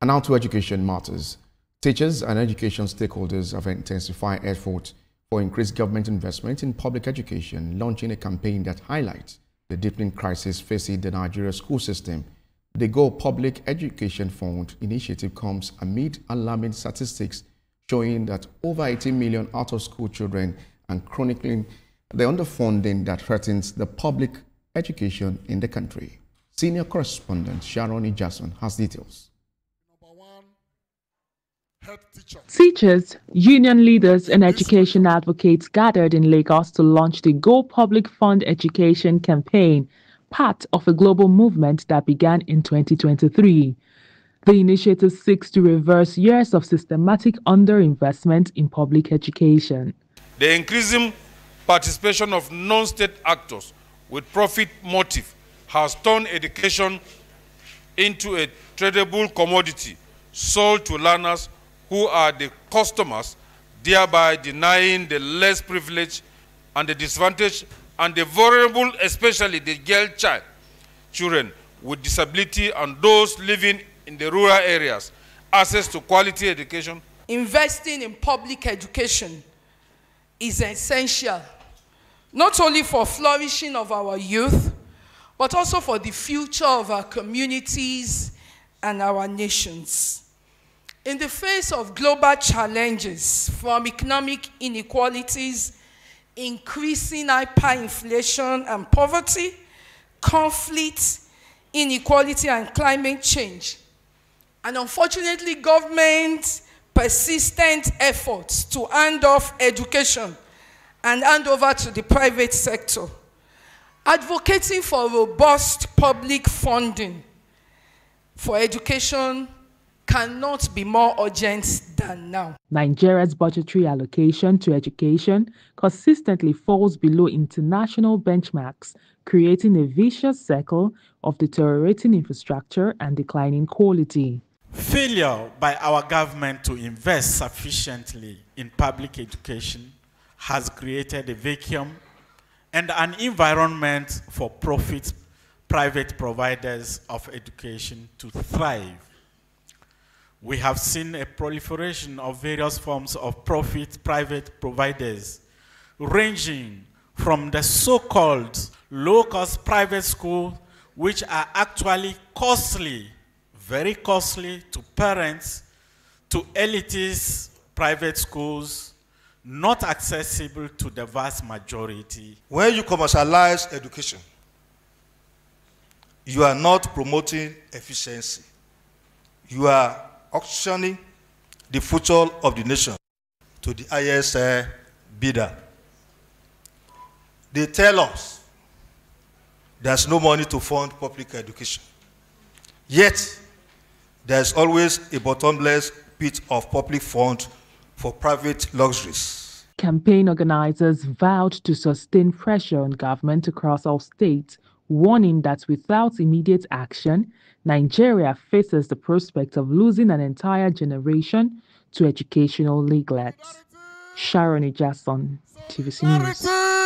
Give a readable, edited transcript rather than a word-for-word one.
And now to education matters. Teachers and education stakeholders have intensified efforts for increased government investment in public education, launching a campaign that highlights the deepening crisis facing the Nigeria school system. The Go Public Education Fund initiative comes amid alarming statistics showing that over 18 million out-of-school children and chronicling the underfunding that threatens the public education in the country. Senior correspondent Sharon Jackson has details. Teachers, union leaders and education advocates gathered in Lagos to launch the Go Public Fund Education campaign, part of a global movement that began in 2023. The initiative seeks to reverse years of systematic underinvestment in public education. The increasing participation of non-state actors with profit motive has turned education into a tradable commodity sold to learners who are the customers, thereby denying the less privileged and the disadvantaged and the vulnerable, especially the girl child, children with disability and those living in the rural areas, access to quality education. Investing in public education is essential, not only for flourishing of our youth, but also for the future of our communities and our nations. In the face of global challenges from economic inequalities, increasing hyperinflation and poverty, conflict, inequality and climate change, and unfortunately government persistent efforts to hand off education and hand over to the private sector, advocating for robust public funding for education cannot be more urgent than now. Nigeria's budgetary allocation to education consistently falls below international benchmarks, creating a vicious circle of deteriorating infrastructure and declining quality. Failure by our government to invest sufficiently in public education has created a vacuum and an environment for private providers of education to thrive. We have seen a proliferation of various forms of private providers, ranging from the so-called low-cost private schools, which are actually costly, very costly to parents, to elitist private schools, not accessible to the vast majority. When you commercialize education, you are not promoting efficiency. You are auctioning the future of the nation to the highest bidder. They tell us there's no money to fund public education. Yet, there's always a bottomless pit of public fund for private luxuries. Campaign organizers vowed to sustain pressure on government across all states, warning that without immediate action, Nigeria faces the prospect of losing an entire generation to educational neglect. Sharon Jackson, TVC News.